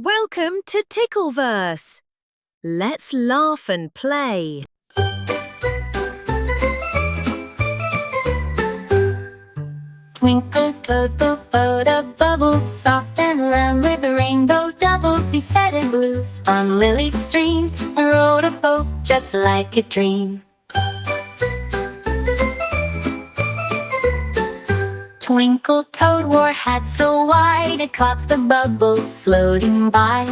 Welcome to Tickleverse. Let's laugh and play. Twinkle Toad, boat a bubble, soft and round with rainbow doubles. He set it loose on Lily's stream and rode a boat just like a dream. Twinkle Toad wore a hat so wide it caught the bubbles floating by.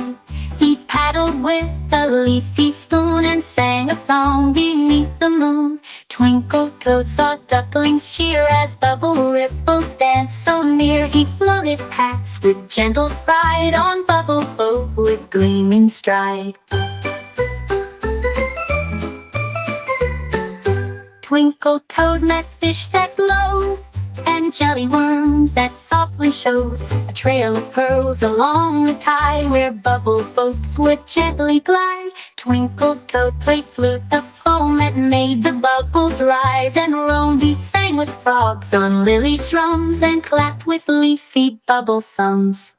He paddled with a leafy spoon and sang a song beneath the moon. Twinkle Toad saw ducklings cheer as bubble ripples danced so near. He floated past with gentle pride on bubble boat with gleaming stride. Twinkle Toad met fish that glowed and jelly worms that softly showed a trail of pearls along the tide where bubble boats would gently glide. Twinkle Toad played flute of foam that made the bubbles rise and roam. He sang with frogs on Lily's drums and clapped with leafy bubble thumbs.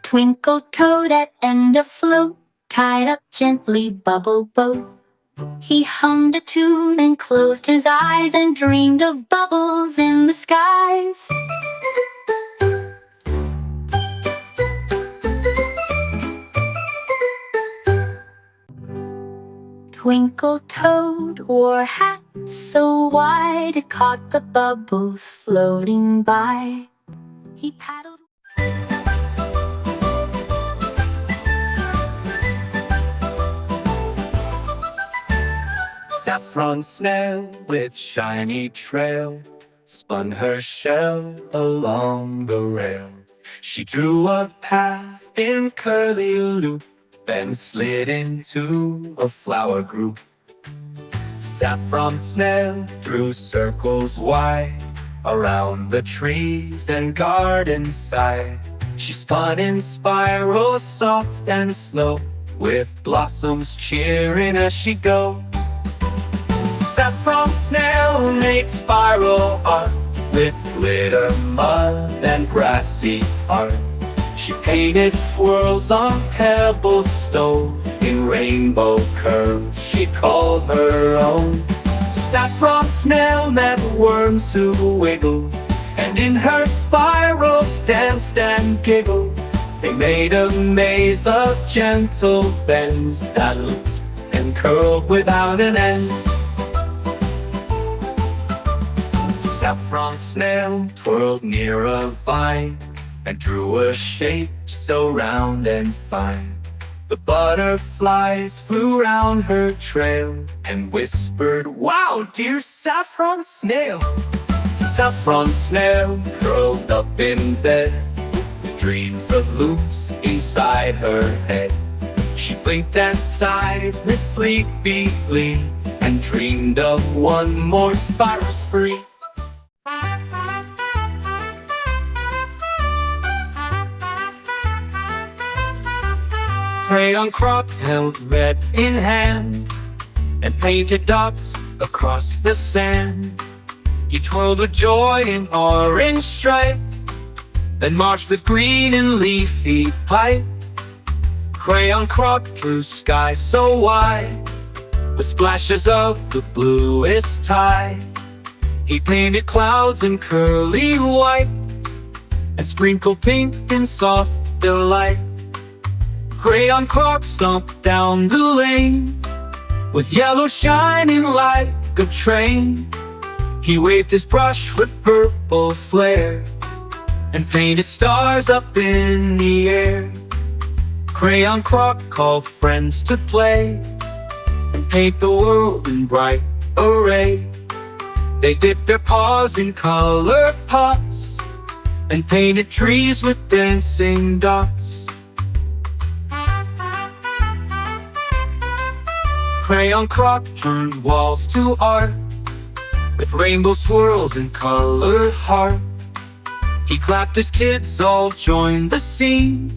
Twinkle Toad at end of float tied up gently bubble boat. He hummed a tune and closed his eyes and dreamed of bubbles in the skies. Twinkle Toad wore a hat so wide it caught the bubbles floating by. He paddled. Saffron snail with shiny trail spun her shell along the rail. She drew a path in curly loop, then slid into a flower group. Saffron snail drew circles wide around the trees and garden side. She spun in spirals soft and slow, with blossoms cheering as she go. Saffron snail made spiral art with glitter, mud, and grassy art. She painted swirls on pebbled stone in rainbow curves she called her own. Saffron snail met worms who wiggled, and in her spirals danced and giggled. They made a maze of gentle bends that looped and curled without an end. Saffron snail twirled near a vine and drew a shape so round and fine. The butterflies flew round her trail and whispered, "Wow, dear saffron snail!" Saffron snail curled up in bed with dreams of loops inside her head. She blinked and sighed with sleepy glee and dreamed of one more spiral spree. Crayon Croc held red in hand and painted dots across the sand. He twirled with joy in orange stripe, then marched with green in leafy pipe. Crayon Croc drew skies so wide with splashes of the bluest tide. He painted clouds in curly white and sprinkled pink in soft delight. Crayon Croc stomped down the lane with yellow shining like a train. He waved his brush with purple flare and painted stars up in the air. Crayon Croc called friends to play and paint the world in bright array. They dipped their paws in color pots and painted trees with dancing dots. Crayon Croc turned walls to art with rainbow swirls and colored heart. He clapped as kids all joined the scene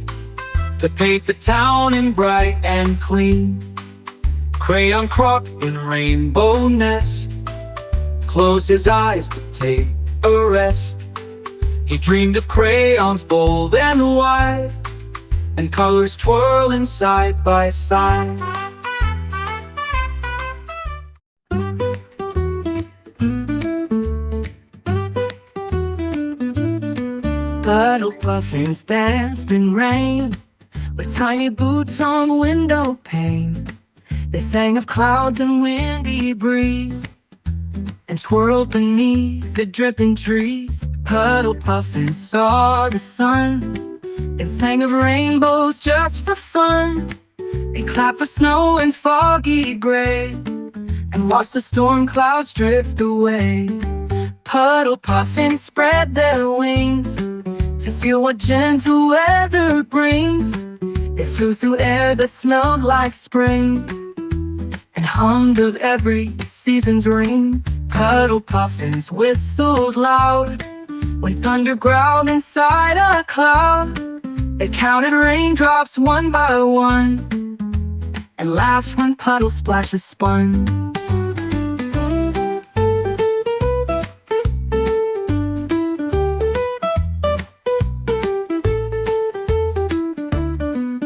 to paint the town in bright and clean. Crayon Croc in rainbow nest closed his eyes to take a rest. He dreamed of crayons bold and wide, and colors twirling side by side. Puddle puffins danced in rain, with tiny boots on window pane. They sang of clouds and windy breeze, and twirled beneath the dripping trees. Puddle puffins saw the sun, and sang of rainbows just for fun. They clapped for snow and foggy gray, and watched the storm clouds drift away. Puddle puffins spread their wings to feel what gentle weather brings. They flew through air that smelled like spring, and hummed of every season's ring. Puddle puffins whistled loud when thunder growled inside a cloud. They counted raindrops one by one, and laughed when puddle splashes spun.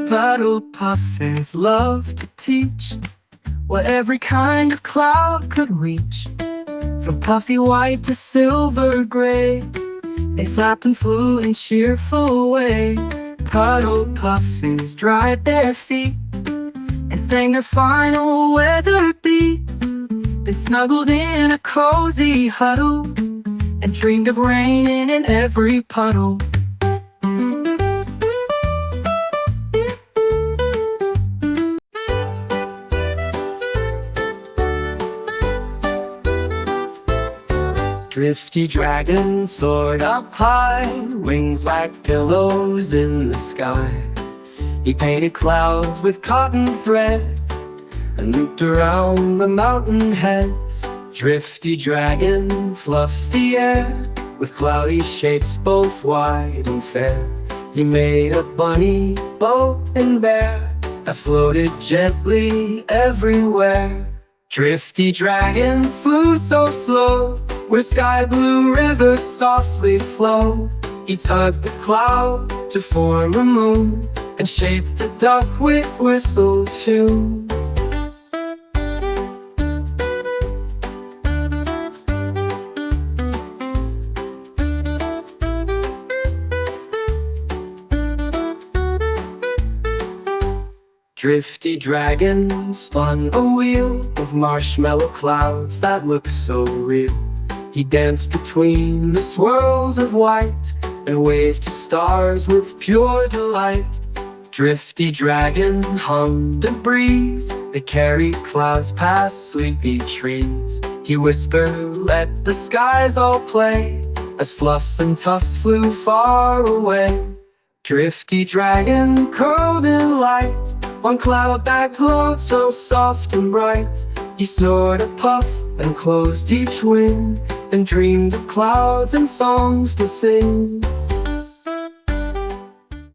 Puddle puffins loved to teach what every kind of cloud could reach. From puffy white to silver gray, they flapped and flew in cheerful way. Puddle puffins dried their feet and sang their final weather beat. They snuggled in a cozy huddle and dreamed of rain in every puddle. Drifty dragon soared up high, wings like pillows in the sky. He painted clouds with cotton threads and looped around the mountain heads. Drifty dragon fluffed the air with cloudy shapes both wide and fair. He made a bunny, boat, and bear that floated gently everywhere. Drifty dragon flew so slow, where sky blue rivers softly flow. He tugged a cloud to form a moon, and shaped a duck with whistle tune. Drifty dragon spun a wheel of marshmallow clouds that looked so real. He danced between the swirls of white and waved to stars with pure delight. Drifty dragon hummed a breeze that carried clouds past sleepy trees. He whispered, "Let the skies all play," as fluffs and tufts flew far away. Drifty dragon curled in light on cloud that glowed so soft and bright. He snored a puff and closed each wing, and dreamed of clouds and songs to sing.